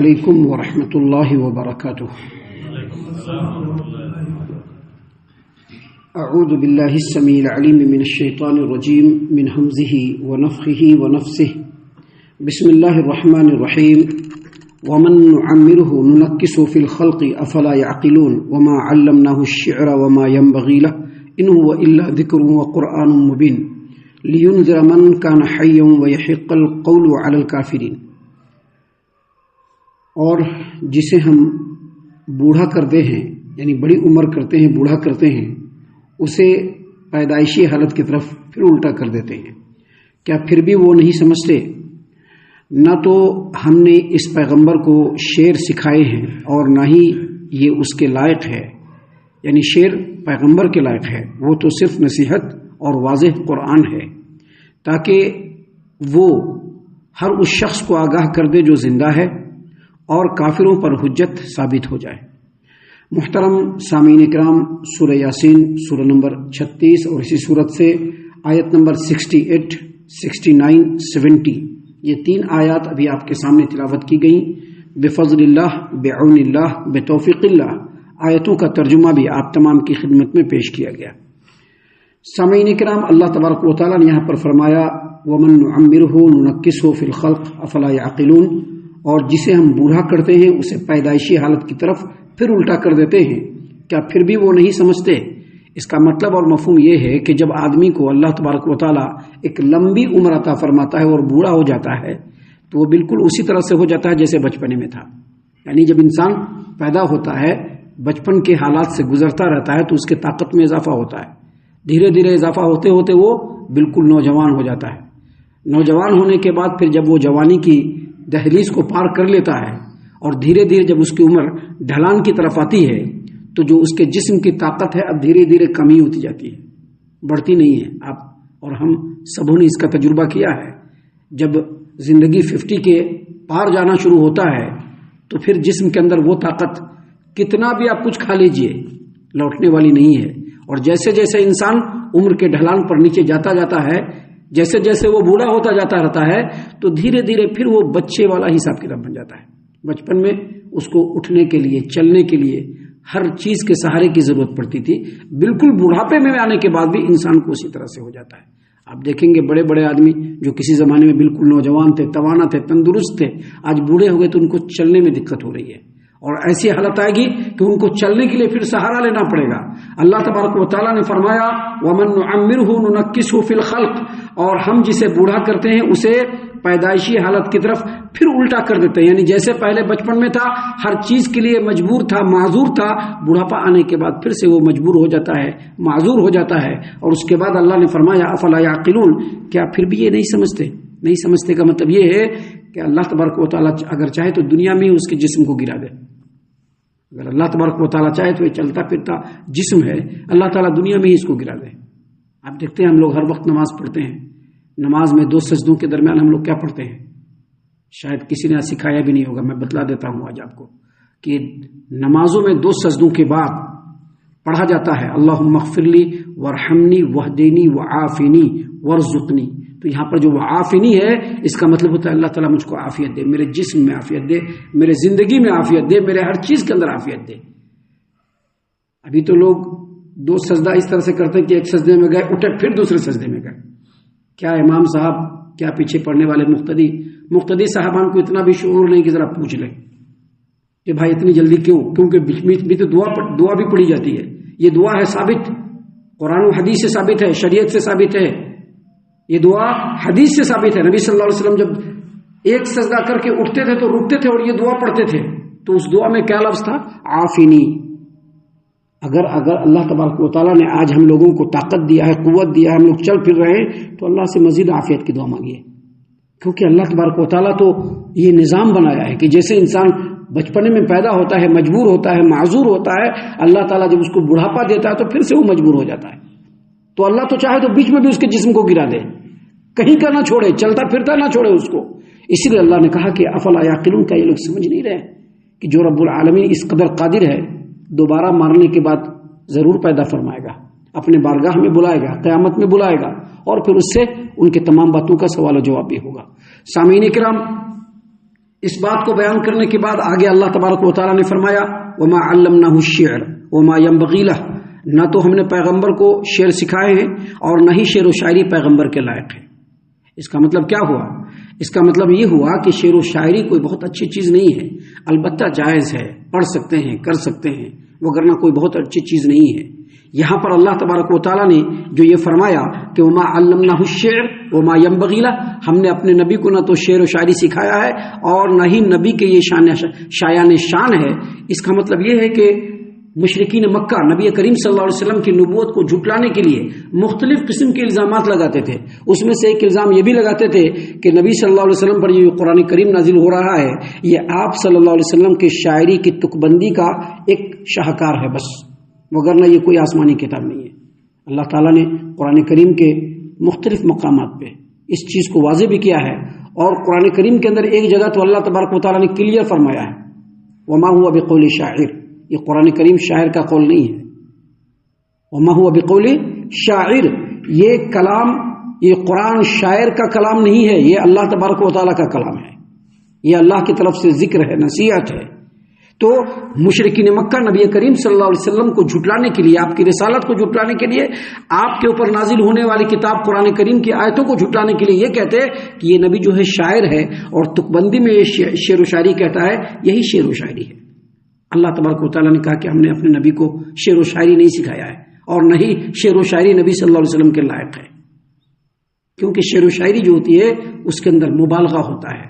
علیکم ورحمۃ اللہ وبرکاتہ۔ اعوذ باللہ السمیع العلیم من الشیطان الرجیم من ہمزہ ونفخہ ونفثہ۔ بسم اللہ الرحمن الرحیم۔ ومن نعمرہ ننکسہ فی الخلق افلا یعقلون وما علمناہ الشعر وما ينبغی لہ ان هو الا ذکر وقرآن مبین لینذر من کان حیا ویحق القول علی الکافرین۔ اور جسے ہم بوڑھا کرتے ہیں، یعنی بڑی عمر کرتے ہیں، بوڑھا کرتے ہیں، اسے پیدائشی حالت کی طرف پھر الٹا کر دیتے ہیں۔ کیا پھر بھی وہ نہیں سمجھتے؟ نہ تو ہم نے اس پیغمبر کو شعر سکھائے ہیں اور نہ ہی یہ اس کے لائق ہے، یعنی شعر پیغمبر کے لائق ہے، وہ تو صرف نصیحت اور واضح قرآن ہے تاکہ وہ ہر اس شخص کو آگاہ کر دے جو زندہ ہے اور کافروں پر حجت ثابت ہو جائے۔ محترم سامعین کرام، سورہ یاسین سورہ نمبر 36 اور اسی صورت سے آیت نمبر 68، 69، 70، یہ 3 آیات ابھی آپ کے سامنے تلاوت کی گئیں۔ بفضل اللہ، بعون اللہ، بتوفیق اللہ، آیتوں کا ترجمہ بھی آپ تمام کی خدمت میں پیش کیا گیا۔ سامعین کرام، اللہ تبارک و تعالیٰ نے یہاں پر فرمایا وَمَن نُعَمِّرْهُ نُنَكِّسْهُ فِي الْخَلْقِ أَفَلَا يَعْقِلُونَ، اور جسے ہم بوڑھا کرتے ہیں اسے پیدائشی حالت کی طرف پھر الٹا کر دیتے ہیں، کیا پھر بھی وہ نہیں سمجھتے؟ اس کا مطلب اور مفہوم یہ ہے کہ جب آدمی کو اللہ تبارک و تعالیٰ ایک لمبی عمر عطا فرماتا ہے اور بوڑھا ہو جاتا ہے تو وہ بالکل اسی طرح سے ہو جاتا ہے جیسے بچپنے میں تھا۔ یعنی جب انسان پیدا ہوتا ہے، بچپن کے حالات سے گزرتا رہتا ہے تو اس کے طاقت میں اضافہ ہوتا ہے، دھیرے دھیرے اضافہ ہوتے ہوتے وہ بالکل نوجوان ہو جاتا ہے۔ نوجوان ہونے کے بعد پھر جب وہ جوانی کی دہلیز کو پار کر لیتا ہے اور دھیرے دھیرے جب اس کی عمر ڈھلان کی طرف آتی ہے تو جو اس کے جسم کی طاقت ہے اب دھیرے دھیرے کمی ہوتی جاتی ہے، بڑھتی نہیں ہے۔ آپ اور ہم سبوں نے اس کا تجربہ کیا ہے۔ جب زندگی 50 کے پار جانا شروع ہوتا ہے تو پھر جسم کے اندر وہ طاقت کتنا بھی آپ کچھ کھا لیجئے لوٹنے والی نہیں ہے، اور جیسے جیسے انسان عمر کے ڈھلان پر نیچے جاتا جاتا ہے، جیسے جیسے وہ بوڑھا ہوتا جاتا رہتا ہے تو دھیرے دھیرے پھر وہ بچے والا حساب کتاب بن جاتا ہے۔ بچپن میں اس کو اٹھنے کے لیے، چلنے کے لیے ہر چیز کے سہارے کی ضرورت پڑتی تھی، بالکل بڑھاپے میں آنے کے بعد بھی انسان کو اسی طرح سے ہو جاتا ہے۔ آپ دیکھیں گے بڑے بڑے آدمی جو کسی زمانے میں بالکل نوجوان تھے، توانا تھے، تندرست تھے، آج بوڑھے ہو گئے تو ان کو چلنے میں دقت ہو رہی ہے، اور ایسی حالت آئے گی کہ ان کو چلنے کے لیے پھر سہارا لینا پڑے گا۔ اللہ تبارک و تعالیٰ نے فرمایا وَمَن نُعَمِّرْهُ نُنَكِّسْهُ فِي الْخَلْقِ، اور ہم جسے بوڑھا کرتے ہیں اسے پیدائشی حالت کی طرف پھر الٹا کر دیتے ہیں، یعنی جیسے پہلے بچپن میں تھا، ہر چیز کے لیے مجبور تھا، معذور تھا، بوڑھاپا آنے کے بعد پھر سے وہ مجبور ہو جاتا ہے، معذور ہو جاتا ہے۔ اور اس کے بعد اللہ نے فرمایا افلا یعقلون، کیا پھر بھی یہ نہیں سمجھتے؟ نہیں سمجھتے کا مطلب یہ ہے کہ اللہ تبارک و تعالیٰ اگر چاہے تو دنیا میں ہی اس کے جسم کو گرا دے۔ اگر اللہ تبارک و تعالیٰ چاہے تو یہ چلتا پھرتا جسم ہے، اللہ تعالیٰ دنیا میں ہی اس کو گرا دے۔ آپ دیکھتے ہیں ہم لوگ ہر وقت نماز پڑھتے ہیں، نماز میں 2 سجدوں کے درمیان ہم لوگ کیا پڑھتے ہیں؟ شاید کسی نے سکھایا بھی نہیں ہوگا، میں بتلا دیتا ہوں آج آپ کو کہ نمازوں میں 2 سجدوں کے بعد پڑھا جاتا ہے اللہم اغفر لی وارحمنی واہدنی وعافنی وارزقنی۔ تو یہاں پر جو وعافنی ہے اس کا مطلب ہوتا ہے اللہ تعالیٰ مجھ کو عافیت دے، میرے جسم میں عافیت دے، میرے زندگی میں عافیت دے، میرے ہر چیز کے اندر عافیت دے۔ ابھی تو لوگ 2 سجدہ اس طرح سے کرتے ہیں کہ ایک سجدے میں گئے، اٹھے پھر دوسرے سجدے میں گئے۔ کیا امام صاحب، کیا پیچھے پڑھنے والے مقتدی صاحبان کو اتنا بھی شعور نہیں کہ ذرا پوچھ لیں کہ بھائی اتنی جلدی کیوں؟ کیونکہ بیچ میں تو دعا بھی پڑھی جاتی ہے۔ یہ دعا ہے ثابت، قرآن و حدیث سے ثابت ہے، شریعت سے ثابت ہے، یہ دعا حدیث سے ثابت ہے۔ نبی صلی اللہ علیہ وسلم جب ایک سجدہ کر کے اٹھتے تھے تو رکتے تھے اور یہ دعا پڑھتے تھے، تو اس دعا میں کیا لفظ تھا؟ عافینی۔ اگر اللہ تبارک و تعالیٰ نے آج ہم لوگوں کو طاقت دیا ہے، قوت دیا ہے، ہم لوگ چل پھر رہے ہیں، تو اللہ سے مزید عافیت کی دعا مانگیے، کیونکہ اللہ تبارک و تعالیٰ تو یہ نظام بنایا ہے کہ جیسے انسان بچپنے میں پیدا ہوتا ہے، مجبور ہوتا ہے، معذور ہوتا ہے، اللہ تعالیٰ جب اس کو بڑھاپا دیتا ہے تو پھر سے وہ مجبور ہو جاتا ہے۔ تو اللہ تو چاہے تو بیچ میں بھی اس کے جسم کو گرا دے، کہیں کا نہ چھوڑے، چلتا پھرتا نہ چھوڑے اس کو۔ اسی لیے اللہ نے کہا کہ افلا یعقلون، کا یہ لوگ سمجھ نہیں رہے کہ جو رب العالمین اس قدر قادر ہے، دوبارہ مارنے کے بعد ضرور پیدا فرمائے گا، اپنے بارگاہ میں بلائے گا، قیامت میں بلائے گا، اور پھر اس سے ان کے تمام باتوں کا سوال و جواب بھی ہوگا۔ سامعین کرام، اس بات کو بیان کرنے کے بعد آگے اللہ تبارک و تعالیٰ نے فرمایا وما علمناہ الشعر وما ينبغي له، نہ تو ہم نے پیغمبر کو شعر سکھائے ہیں اور نہ ہی شعر و شاعری پیغمبر کے لائق ہے۔ اس کا مطلب کیا ہوا؟ اس کا مطلب یہ ہوا کہ شعر و شاعری کوئی بہت اچھی چیز نہیں ہے، البتہ جائز ہے، پڑھ سکتے ہیں، کر سکتے ہیں، وگرنہ کوئی بہت اچھی چیز نہیں ہے۔ یہاں پر اللہ تبارک و تعالیٰ نے جو یہ فرمایا کہ وما علمناہ الشعر وما ينبغي له، ہم نے اپنے نبی کو نہ تو شعر و شاعری سکھایا ہے اور نہ ہی نبی کے یہ شایان شان ہے۔ اس کا مطلب یہ ہے کہ مشرکین مکہ نبی کریم صلی اللہ علیہ وسلم کی نبوت کو جھٹلانے کے لیے مختلف قسم کے الزامات لگاتے تھے۔ اس میں سے ایک الزام یہ بھی لگاتے تھے کہ نبی صلی اللہ علیہ وسلم پر یہ قرآن کریم نازل ہو رہا ہے یہ آپ صلی اللہ علیہ وسلم کے شاعری کی تک بندی کا ایک شاہکار ہے بس، وگرنہ یہ کوئی آسمانی کتاب نہیں ہے۔ اللہ تعالیٰ نے قرآن کریم کے مختلف مقامات پہ اس چیز کو واضح بھی کیا ہے، اور قرآن کریم کے اندر ایک جگہ تو اللہ تبارک و تعالیٰ نے کلیئر فرمایا ہے وما هو بقول شاعر، یہ قرآن کریم شاعر کا قول نہیں ہے۔ وما هو بقول شاعر، یہ کلام، یہ قرآن شاعر کا کلام نہیں ہے، یہ اللہ تبارک و تعالیٰ کا کلام ہے، یہ اللہ کی طرف سے ذکر ہے، نصیحت ہے۔ تو مشرکین مکہ نبی کریم صلی اللہ علیہ وسلم کو جھٹلانے کے لیے، آپ کی رسالت کو جھٹلانے کے لیے، آپ کے اوپر نازل ہونے والی کتاب قرآن کریم کی آیتوں کو جھٹلانے کے لیے یہ کہتے کہ یہ نبی جو ہے شاعر ہے، اور تکبندی میں یہ شعر و شاعری کہتا ہے، یہی شعر و شاعری ہے۔ اللہ تبارک و تعالیٰ نے کہا کہ ہم نے اپنے نبی کو شعر و شاعری نہیں سکھایا ہے، اور نہ ہی شعر و شاعری نبی صلی اللہ علیہ وسلم کے لائق ہے، کیونکہ شعر و شاعری جو ہوتی ہے اس کے اندر مبالغہ ہوتا ہے،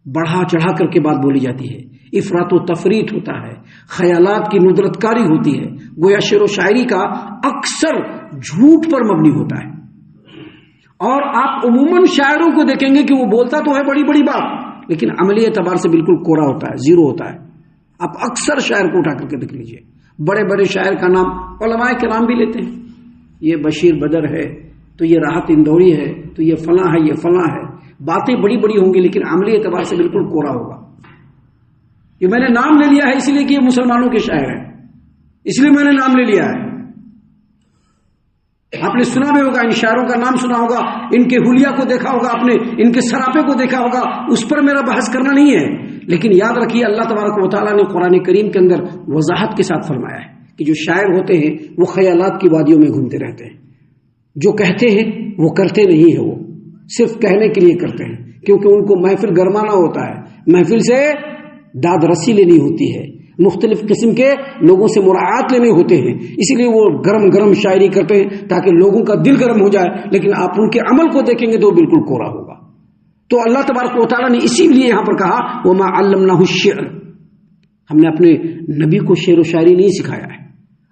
بڑھا چڑھا کر کے بات بولی جاتی ہے، افراط و تفریط ہوتا ہے، خیالات کی ندرت کاری ہوتی ہے، گویا شعر و شاعری کا اکثر جھوٹ پر مبنی ہوتا ہے۔ اور آپ عموماً شاعروں کو دیکھیں گے کہ وہ بولتا تو ہے بڑی بڑی بات، لیکن عملی اعتبار سے بالکل کوڑا ہوتا ہے، زیرو ہوتا ہے۔ آپ اکثر شاعر کو اٹھا کر کے دیکھ لیجئے، بڑے بڑے شاعر کا نام علماء کرام بھی لیتے ہیں، یہ بشیر بدر ہے، تو یہ راحت اندوری ہے، تو یہ فلاں ہے، یہ فلاں ہے، باتیں بڑی بڑی ہوں گی لیکن عملی اعتبار سے بالکل کوڑا ہوگا۔ یہ میں نے نام لے لیا ہے اس لیے کہ یہ مسلمانوں کے شاعر ہیں، اس لیے میں نے نام لے لیا ہے۔ آپ نے سنا بھی ہوگا، ان شاعروں کا نام سنا ہوگا، ان کے حلیہ کو دیکھا ہوگا، آپ نے ان کے سراپے کو دیکھا ہوگا، اس پر میرا بحث کرنا نہیں ہے، لیکن یاد رکھیے اللہ تبارک و تعالیٰ نے قرآن کریم کے اندر وضاحت کے ساتھ فرمایا ہے کہ جو شاعر ہوتے ہیں وہ خیالات کی وادیوں میں گھومتے رہتے ہیں، جو کہتے ہیں وہ کرتے نہیں ہیں، وہ صرف کہنے کے لیے کرتے ہیں، کیونکہ ان کو محفل گرمانا ہوتا ہے، محفل سے داد رسی لینی ہوتی ہے، مختلف قسم کے لوگوں سے مراعات لینے ہوتے ہیں، اسی لیے وہ گرم گرم شاعری کرتے ہیں تاکہ لوگوں کا دل گرم ہو جائے، لیکن آپ ان کے عمل کو دیکھیں گے تو بالکل کوڑا ہوگا۔ تو اللہ تبارک و تعالیٰ نے اسی لیے یہاں پر کہا وما علمناہ الشعر، ہم نے اپنے نبی کو شعر و شاعری نہیں سکھایا ہے،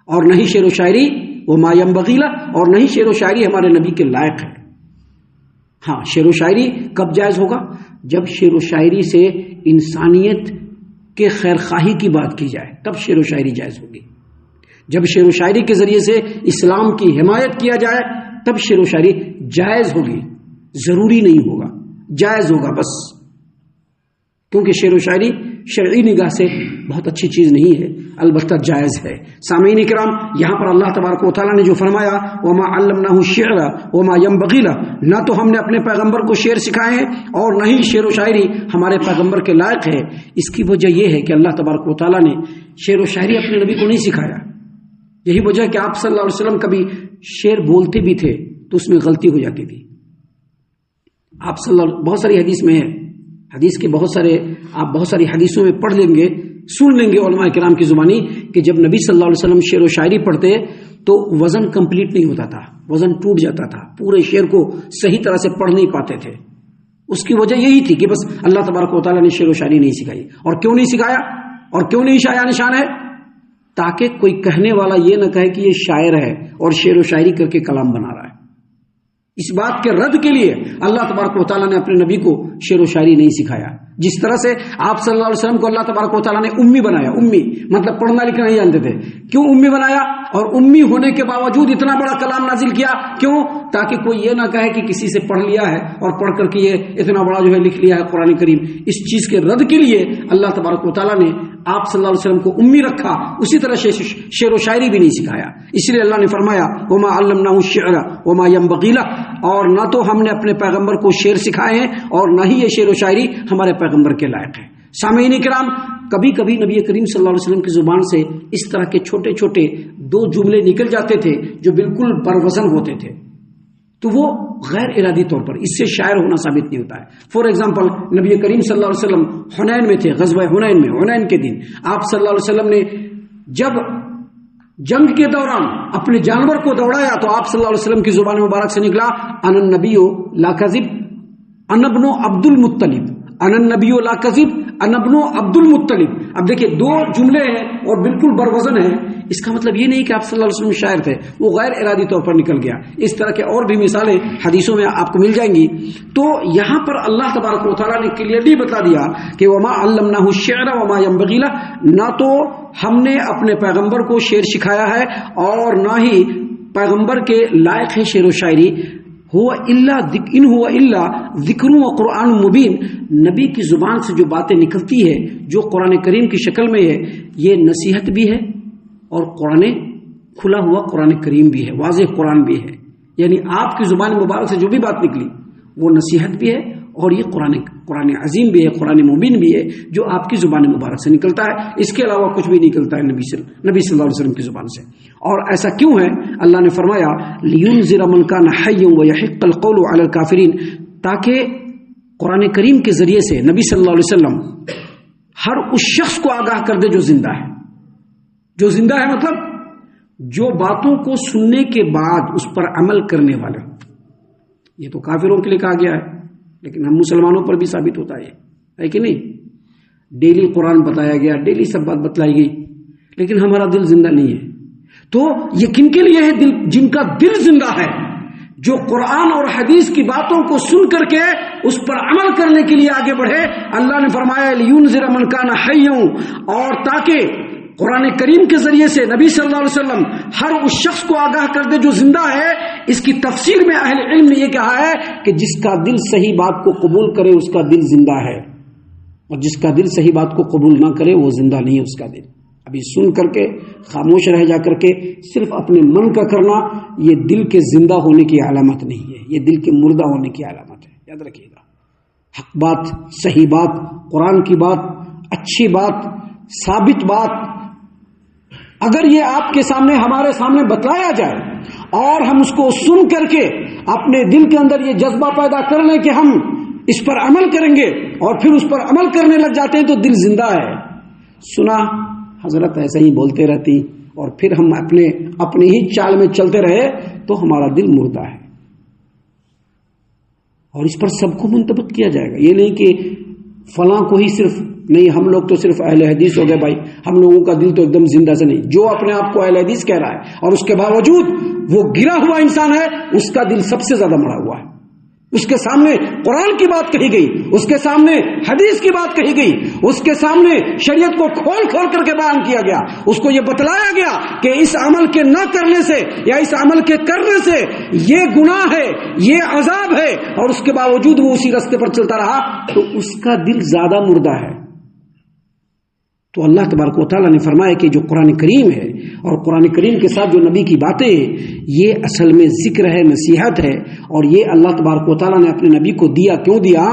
اور نہ ہی شعر و شاعری وما ينبغي له، اور نہ ہی شعر و شاعری ہمارے نبی کے لائق ہے۔ ہاں، شعر و شاعری کب جائز ہوگا؟ جب شعر و شاعری سے انسانیت کے خیر خواہی کی بات کی جائے تب شعر و شاعری جائز ہوگی، جب شعر و شاعری کے ذریعے سے اسلام کی حمایت کیا جائے تب شعر و شاعری جائز ہوگی، ضروری نہیں ہوگا، جائز ہوگا بس، کیونکہ شعر و شاعری شرعی نگاہ سے بہت اچھی چیز نہیں ہے، البتہ جائز ہے۔ سامعین اکرام، یہاں پر اللہ تبارک و تعالیٰ نے جو فرمایا وما علمناہ الشعر وما ينبغي له، نہ تو ہم نے اپنے پیغمبر کو شعر سکھائے ہیں اور نہ ہی شعر و شاعری ہمارے پیغمبر کے لائق ہے، اس کی وجہ یہ ہے کہ اللہ تبارک و تعالیٰ نے شعر و شاعری اپنے نبی کو نہیں سکھایا۔ یہی وجہ ہے کہ آپ صلی اللہ علیہ وسلم کبھی شعر بولتے بھی تھے تو اس میں غلطی ہو جاتی تھی۔ آپ صلی اللہ بہت ساری حدیث میں ہے، حدیث کے بہت ساری حدیثوں میں پڑھ لیں گے، سن لیں گے علماء کرام کی زبانی کہ جب نبی صلی اللہ علیہ وسلم شعر و شاعری پڑھتے تو وزن کمپلیٹ نہیں ہوتا تھا، وزن ٹوٹ جاتا تھا، پورے شعر کو صحیح طرح سے پڑھ نہیں پاتے تھے۔ اس کی وجہ یہی تھی کہ بس اللہ تبارک و تعالیٰ نے شعر و شاعری نہیں سکھائی۔ اور کیوں نہیں سکھایا اور کیوں نہیں شایان نشان ہے؟ تاکہ کوئی کہنے والا یہ نہ کہے کہ یہ شاعر ہے اور شعر و شاعری کر کے کلام بنا رہا ہے۔ اس بات کے رد کے لیے اللہ تبارک و تعالیٰ نے اپنے نبی کو شعر و شاعری نہیں سکھایا۔ جس طرح سے آپ صلی اللہ علیہ وسلم کو اللہ تبارک و تعالیٰ نے امی بنایا، امی مطلب پڑھنا لکھنا نہیں جانتے تھے، کیوں امی بنایا؟ اور امی ہونے کے باوجود اتنا بڑا کلام نازل کیا، کیوں؟ تاکہ کوئی یہ نہ کہے کہ کسی سے پڑھ لیا ہے اور پڑھ کر کے یہ اتنا بڑا جو ہے لکھ لیا ہے قرآن کریم۔ اس چیز کے رد کے لیے اللہ تبارک و تعالیٰ نے آپ صلی اللہ علیہ وسلم کو امی رکھا، اسی طرح شعر و شاعری بھی نہیں سکھایا۔ اس لیے اللہ نے فرمایا وما علمناہ الشعر وما ينبغي له، اور نہ تو ہم نے اپنے پیغمبر کو شعر سکھائے ہیں اور نہ ہی یہ شعر و شاعری ہمارے پیغمبر کے لائق ہے۔ سامعین کرام، کبھی کبھی نبی کریم صلی اللہ علیہ وسلم کی زبان سے اس طرح کے چھوٹے چھوٹے 2 جملے نکل جاتے تھے جو بالکل بروزن ہوتے تھے، تو وہ غیر ارادی طور پر اس سے شاعر ہونا ثابت نہیں ہوتا ہے۔ فار ایگزامپل، نبی کریم صلی اللہ علیہ وسلم حنین میں تھے، غزوہ حنین میں، حنین کے دن آپ صلی اللہ علیہ وسلم نے جب جنگ کے دوران اپنے جانور کو دوڑایا تو آپ صلی اللہ علیہ وسلم کی زبان مبارک سے نکلا ان النبی لا کذب انا ابن عبد المطلب، ان النبی لا کذب انا ابن عبد المطلب۔ اب دیکھیں 2 جملے ہیں اور بالکل بروزن ہیں، اس کا مطلب یہ نہیں کہ آپ صلی اللہ علیہ وسلم شاعر تھے، وہ غیر ارادی طور پر نکل گیا۔ اس طرح کے اور بھی مثالیں حدیثوں میں آپ کو مل جائیں گی۔ تو یہاں پر اللہ تبارک و تعالیٰ نے کلیئرلی بتا دیا کہ وما علمناہ الشعر وما ينبغي له، نہ تو ہم نے اپنے پیغمبر کو شعر سکھایا ہے اور نہ ہی پیغمبر کے لائق ہے شعر و شاعری۔ ان هو الا ذکر و قرآن مبین، نبی کی زبان سے جو باتیں نکلتی ہے جو قرآن کریم کی شکل میں ہے، یہ نصیحت بھی ہے اور قرآن کھلا ہوا قرآن کریم بھی ہے، واضح قرآن بھی ہے۔ یعنی آپ کی زبان مبارک سے جو بھی بات نکلی وہ نصیحت بھی ہے اور یہ قرآن عظیم بھی ہے، قرآن مبین بھی ہے جو آپ کی زبان مبارک سے نکلتا ہے۔ اس کے علاوہ کچھ بھی نکلتا ہے نبی صلی اللہ علیہ وسلم کی زبان سے۔ اور ایسا کیوں ہے؟ اللہ نے فرمایا لِيُنذِرَ مَن كَانَ حَيًّا وَيَحِقَّ الْقَوْلُ عَلَى الْكَافِرِينَ، تاکہ قرآن کریم کے ذریعے سے نبی صلی اللہ علیہ وسلم ہر اس شخص کو آگاہ کر دے جو زندہ ہے۔ جو زندہ ہے مطلب جو باتوں کو سننے کے بعد اس پر عمل کرنے والے۔ یہ تو کافروں کے لیے کہا گیا ہے، لیکن ہم مسلمانوں پر بھی ثابت ہوتا ہے کہ نہیں؟ ڈیلی قرآن بتایا گیا، ڈیلی سب بات بتلائی گئی، لیکن ہمارا دل زندہ نہیں ہے۔ تو یہ کن کے لیے ہے؟ جن کا دل زندہ ہے، جو قرآن اور حدیث کی باتوں کو سن کر کے اس پر عمل کرنے کے لیے آگے بڑھے۔ اللہ نے فرمایا لِيُنذِرَ مَن كَانَ حَيًّا، اور تاکہ قرآن کریم کے ذریعے سے نبی صلی اللہ علیہ وسلم ہر اس شخص کو آگاہ کر دے جو زندہ ہے۔ اس کی تفسیر میں اہل علم نے یہ کہا ہے کہ جس کا دل صحیح بات کو قبول کرے اس کا دل زندہ ہے، اور جس کا دل صحیح بات کو قبول نہ کرے وہ زندہ نہیں ہے اس کا دل۔ ابھی سن کر کے خاموش رہ جا کر کے صرف اپنے من کا کرنا یہ دل کے زندہ ہونے کی علامت نہیں ہے، یہ دل کے مردہ ہونے کی علامت ہے، یاد رکھیے گا۔ حق بات، صحیح بات، قرآن کی بات، اچھی بات، ثابت بات اگر یہ آپ کے سامنے ہمارے سامنے بتلایا جائے اور ہم اس کو سن کر کے اپنے دل کے اندر یہ جذبہ پیدا کر لیں کہ ہم اس پر عمل کریں گے اور پھر اس پر عمل کرنے لگ جاتے ہیں تو دل زندہ ہے۔ سنا حضرت ایسے ہی بولتے رہتی اور پھر ہم اپنے ہی چال میں چلتے رہے تو ہمارا دل مردہ ہے، اور اس پر سب کو منطبق کیا جائے گا۔ یہ نہیں کہ فلاں کو ہی صرف، نہیں ہم لوگ تو صرف اہل حدیث ہو گئے بھائی، ہم لوگوں کا دل تو ایک دم زندہ سے نہیں۔ جو اپنے آپ کو اہل حدیث کہہ رہا ہے اور اس کے باوجود وہ گرا ہوا انسان ہے، اس کا دل سب سے زیادہ مڑا ہوا ہے۔ اس کے سامنے قرآن کی بات کہی گئی، اس کے سامنے حدیث کی بات کہی گئی، اس کے سامنے شریعت کو کھول کھول کر کے بیان کیا گیا، اس کو یہ بتلایا گیا کہ اس عمل کے نہ کرنے سے یا اس عمل کے کرنے سے یہ گناہ ہے، یہ عذاب ہے، اور اس کے باوجود وہ اسی راستے پر چلتا رہا تو اس کا دل زیادہ مردہ ہے۔ تو اللہ تبارک و تعالیٰ نے فرمایا کہ جو قرآن کریم ہے اور قرآن کریم کے ساتھ جو نبی کی باتیں یہ اصل میں ذکر ہے، نصیحت ہے، اور یہ اللہ تبارک و تعالیٰ نے اپنے نبی کو دیا۔ کیوں دیا؟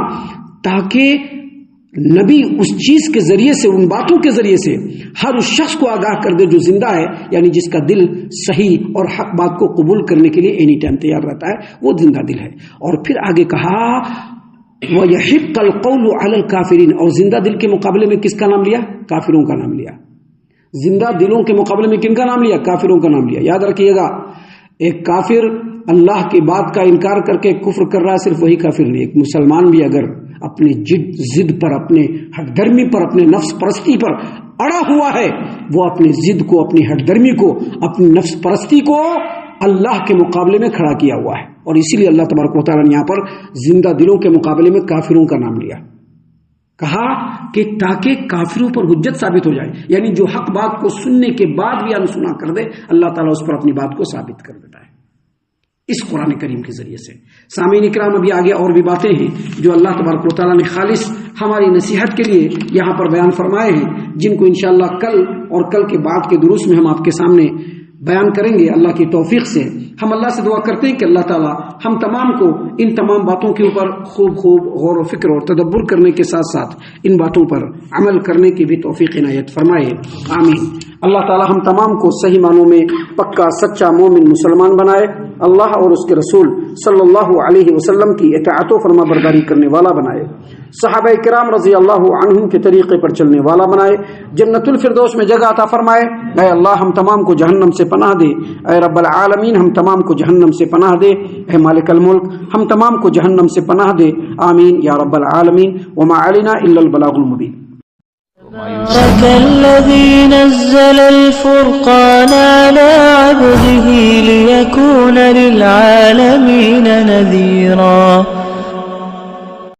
تاکہ نبی اس چیز کے ذریعے سے، ان باتوں کے ذریعے سے ہر اس شخص کو آگاہ کر دے جو زندہ ہے، یعنی جس کا دل صحیح اور حق بات کو قبول کرنے کے لیے اینی ٹائم تیار رہتا ہے، وہ زندہ دل ہے۔ اور پھر آگے کہا وَيَحِقَّ الْقَوْلُ عَلَى الْكَافِرِينَ، اور زندہ دل کے مقابلے میں کس کا نام لیا؟ کافروں کا نام لیا۔ زندہ دلوں کے مقابلے میں کن کا نام لیا؟ کافروں کا نام لیا۔ یاد رکھیے گا، ایک کافر اللہ کی بات کا انکار کر کے کفر کر رہا ہے، صرف وہی کافر نہیں، ایک مسلمان بھی اگر اپنی ضد پر، اپنے ہٹ درمی پر، اپنے نفس پرستی پر اڑا ہوا ہے، وہ اپنی ضد کو، اپنی ہٹ درمی کو، اپنی نفس پرستی کو اللہ کے مقابلے میں کھڑا کیا ہوا ہے۔ اور اسی لیے اللہ تبارک و تعالیٰ نے یہاں پر زندہ دلوں کے مقابلے میں کافروں کا نام لیا، کہا کہ تاکہ کافروں پر حجت ثابت ہو جائے، یعنی جو حق بات کو سننے کے بعد بھی انسنا کر دے، اللہ تعالیٰ اس پر اپنی بات کو ثابت کر دیتا ہے اس قرآن کریم کے ذریعے سے۔ سامعین اکرام، ابھی آگے اور بھی باتیں ہیں جو اللہ تبارک و تعالیٰ نے خالص ہماری نصیحت کے لیے یہاں پر بیان فرمائے ہیں، جن کو انشاءاللہ کل اور کل کے بعد کے دروس میں ہم آپ کے سامنے بیان کریں گے اللہ کی توفیق سے۔ ہم اللہ سے دعا کرتے ہیں کہ اللہ تعالی ہم تمام کو ان تمام باتوں کے اوپر خوب غور و فکر اور تدبر کرنے کے ساتھ ساتھ ان باتوں پر عمل کرنے کی بھی توفیق عنایت فرمائے، آمین۔ اللہ تعالی ہم تمام کو صحیح معنوں میں پکا سچا مومن مسلمان بنائے، اللہ اور اس کے رسول صلی اللہ علیہ وسلم کی اطاعت و فرما برداری کرنے والا بنائے، صحابہ کرام رضی اللہ عنہم کے طریقے پر چلنے والا بنائے، جنت الفردوس میں جگہ عطا فرمائے۔ اے اللہ ہم تمام کو جہنم سے پناہ دے، اے رب العالمین ہم تمام کو جہنم سے پناہ دے، اے مالک الملک ہم تمام کو جہنم سے پناہ دے، آمین یا رب العالمین۔ وما علینا الا البلاغ المبین۔ تبارك الذي نزل الفرقان على عبده ليكون للعالمين نذيرا